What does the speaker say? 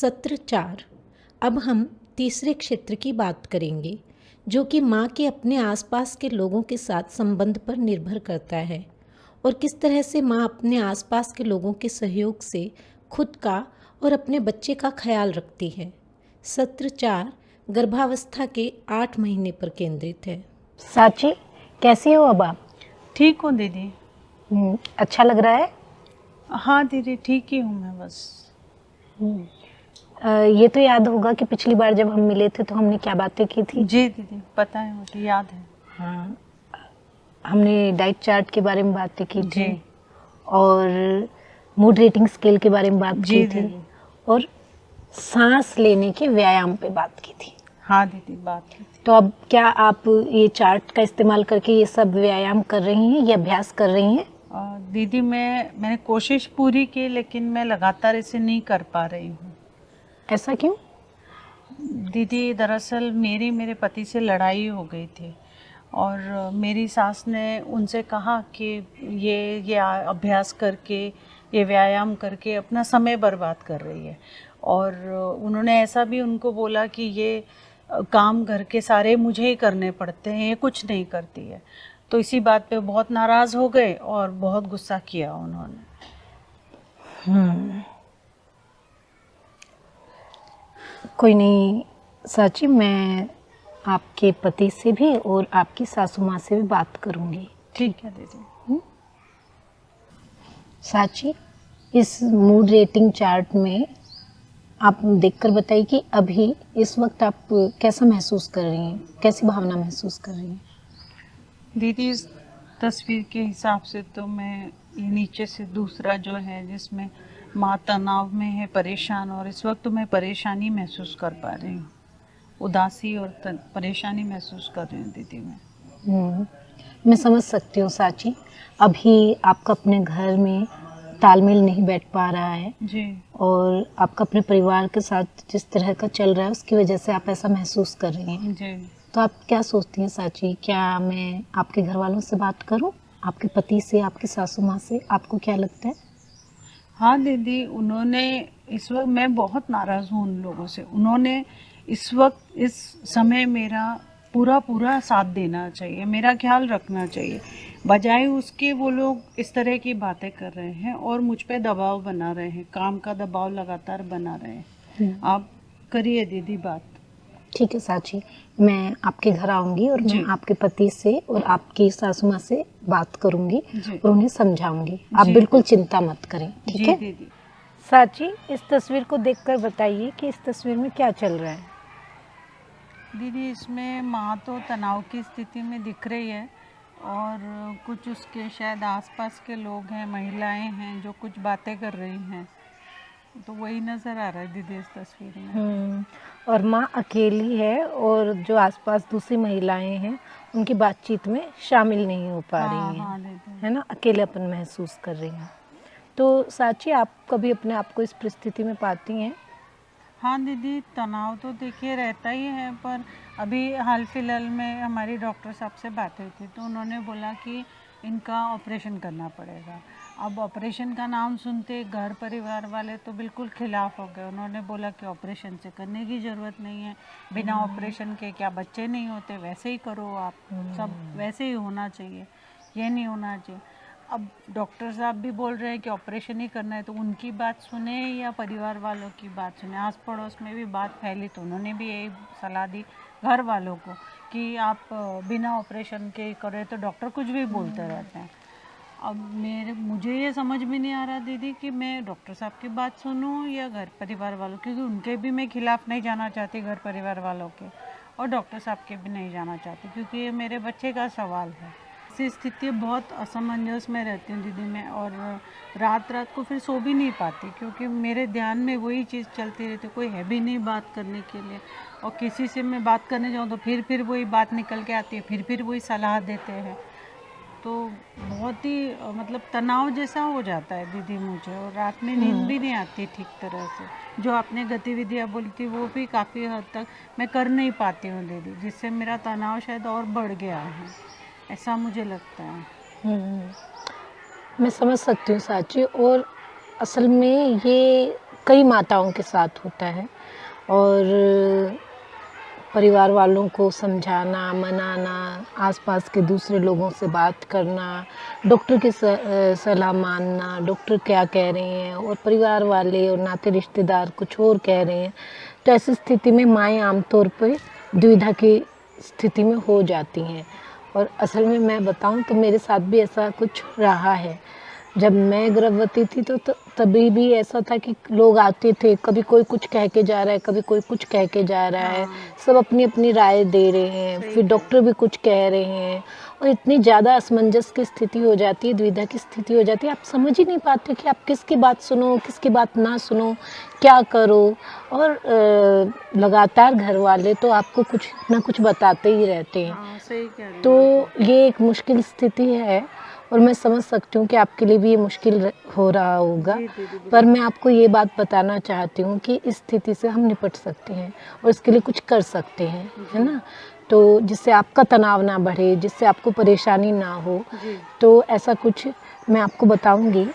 सत्र 4। अब हम तीसरे क्षेत्र की बात करेंगे जो कि माँ के अपने आसपास के लोगों के साथ संबंध पर निर्भर करता है और किस तरह से माँ अपने आसपास के लोगों के सहयोग से खुद का और अपने बच्चे का ख्याल रखती है। सत्र 4 गर्भावस्था के 8 महीने पर केंद्रित है। साची, कैसी हो अब आप? ठीक हूँ दीदी। अच्छा लग रहा है? हाँ दीदी, ठीक ही हूँ मैं बस। ये तो याद होगा कि पिछली बार जब हम मिले थे तो हमने क्या बातें की थी? जी दीदी, पता है, मुझे याद है। हाँ, हमने डाइट चार्ट के बारे में बातें की थी जी और मूड रेटिंग स्केल के बारे में बात जी की थी दीदी। और सांस लेने के व्यायाम पे बात की थी। हाँ दीदी, बात की थी। तो अब क्या आप ये चार्ट का इस्तेमाल करके ये सब व्यायाम कर रही हैं या अभ्यास कर रही हैं? दीदी, मैंने कोशिश पूरी की, लेकिन मैं लगातार इसे नहीं कर पा रही हूँ। ऐसा क्यों? दीदी, दरअसल मेरे पति से लड़ाई हो गई थी और मेरी सास ने उनसे कहा कि ये अभ्यास करके, ये व्यायाम करके अपना समय बर्बाद कर रही है। और उन्होंने ऐसा भी उनको बोला कि ये काम घर के सारे मुझे ही करने पड़ते हैं, ये कुछ नहीं करती है। तो इसी बात पे बहुत नाराज़ हो गए और बहुत गुस्सा किया उन्होंने। कोई नहीं साची, मैं आपके पति से भी और आपकी सासू माँ से भी बात करूँगी। ठीक है दीदी। साची, इस मूड रेटिंग चार्ट में आप देखकर बताइए कि अभी इस वक्त आप कैसा महसूस कर रही हैं, कैसी भावना महसूस कर रही हैं? दीदी, इस तस्वीर के हिसाब से तो मैं ये नीचे से दूसरा जो है जिसमें माँ तनाव में है, परेशान, और इस वक्त तो मैं परेशानी महसूस कर पा रही हूँ, उदासी और परेशानी महसूस कर रही हूँ दीदी मैं। मैं समझ सकती हूँ साची, अभी आपका अपने घर में तालमेल नहीं बैठ पा रहा है जी। और आपका अपने परिवार के साथ जिस तरह का चल रहा है उसकी वजह से आप ऐसा महसूस कर रही हैं। जी। तो आप क्या सोचती हैं साची, क्या मैं आपके घर वालों से बात करूं, आपके पति से, आपकी सासू माँ से? आपको क्या लगता है? हाँ दीदी, उन्होंने इस वक्त, मैं बहुत नाराज़ हूँ उन लोगों से। उन्होंने इस वक्त, इस समय मेरा पूरा साथ देना चाहिए, मेरा ख्याल रखना चाहिए। बजाय उसके वो लोग इस तरह की बातें कर रहे हैं और मुझ पे दबाव बना रहे हैं, काम का दबाव लगातार बना रहे हैं। आप करिए दीदी बात। ठीक है साची, मैं आपके घर आऊंगी और मैं आपके पति से और आपकी सासू माँ से बात करूंगी और उन्हें समझाऊंगी। आप बिल्कुल चिंता मत करें, ठीक है दीदी। साची, इस तस्वीर को देखकर बताइए कि इस तस्वीर में क्या चल रहा है? दीदी, इसमें माँ तो तनाव की स्थिति में दिख रही है और कुछ उसके शायद आसपास के लोग हैं, महिलाएं हैं जो कुछ बातें कर रही हैं, तो वही नज़र आ रहा है दीदी इस तस्वीर में। और माँ अकेली है और जो आसपास दूसरी महिलाएं हैं उनकी बातचीत में शामिल नहीं हो पा रही हैं, है ना, अकेलापन महसूस कर रही हैं। तो साची, आप कभी अपने आप को इस परिस्थिति में पाती हैं? हाँ दीदी, तनाव तो देखिए रहता ही है, पर अभी हाल फिलहाल में हमारी डॉक्टर साहब से बात हुई थी तो उन्होंने बोला कि इनका ऑपरेशन करना पड़ेगा। अब ऑपरेशन का नाम सुनते घर परिवार वाले तो बिल्कुल खिलाफ हो गए। उन्होंने बोला कि ऑपरेशन से करने की ज़रूरत नहीं है, बिना ऑपरेशन के क्या बच्चे नहीं होते, वैसे ही करो आप, सब वैसे ही होना चाहिए, ये नहीं होना चाहिए। अब डॉक्टर साहब भी बोल रहे हैं कि ऑपरेशन ही करना है, तो उनकी बात सुने या परिवार वालों की बात सुने? आस पड़ोस में भी बात फैली तो उन्होंने भी यही सलाह दी घर वालों को कि आप बिना ऑपरेशन के करें, तो डॉक्टर कुछ भी बोलते रहते हैं। अब मुझे ये समझ में नहीं आ रहा दीदी कि मैं डॉक्टर साहब की बात सुनूं या घर परिवार वालों, क्योंकि उनके भी मैं खिलाफ़ नहीं जाना चाहती, घर परिवार वालों के, और डॉक्टर साहब के भी नहीं जाना चाहती, क्योंकि ये मेरे बच्चे का सवाल है। ऐसी स्थिति बहुत असमंजस में रहती हूँ दीदी मैं, और रात को फिर सो भी नहीं पाती, क्योंकि मेरे ध्यान में वही चीज़ चलती रहती, कोई है भी नहीं बात करने के लिए, और किसी से मैं बात करने जाऊँ तो फिर वही बात निकल के आती है, फिर वही सलाह देते हैं। तो बहुत ही मतलब तनाव जैसा हो जाता है दीदी मुझे, और रात में नींद भी नहीं आती ठीक तरह से। जो आपने गतिविधियाँ बोली थी वो भी काफ़ी हद तक मैं कर नहीं पाती हूँ दीदी, जिससे मेरा तनाव शायद और बढ़ गया है, ऐसा मुझे लगता है। मैं समझ सकती हूँ साची, और असल में ये कई माताओं के साथ होता है। और परिवार वालों को समझाना, मनाना, आसपास के दूसरे लोगों से बात करना, डॉक्टर की सलाह मानना, डॉक्टर क्या कह रहे हैं और परिवार वाले और नाते रिश्तेदार कुछ और कह रहे हैं, तो ऐसी स्थिति में माएँ आमतौर पर दुविधा की स्थिति में हो जाती हैं। और असल में मैं बताऊं तो मेरे साथ भी ऐसा कुछ रहा है। जब मैं गर्भवती थी तो तभी भी ऐसा था कि लोग आते थे, कभी कोई कुछ कह के जा रहा है, कभी कोई कुछ कह के जा रहा है, सब अपनी अपनी राय दे रहे हैं, फिर डॉक्टर भी कुछ कह रहे हैं और इतनी ज़्यादा असमंजस की स्थिति हो जाती है, दुविधा की स्थिति हो जाती है, आप समझ ही नहीं पाते कि आप किसकी बात सुनो, किसकी बात ना सुनो, क्या करो। और लगातार घर वाले तो आपको कुछ ना कुछ बताते ही रहते हैं। हाँ, सही कह रही तो हैं। ये एक मुश्किल स्थिति है और मैं समझ सकती हूँ कि आपके लिए भी ये मुश्किल हो रहा होगा। जी दीदी, पर मैं आपको ये बात बताना चाहती हूँ कि इस स्थिति से हम निपट सकते हैं और इसके लिए कुछ कर सकते हैं, है ना? तो जिससे आपका तनाव ना बढ़े, जिससे आपको परेशानी ना हो, जी तो ऐसा कुछ मैं आपको बताऊँगी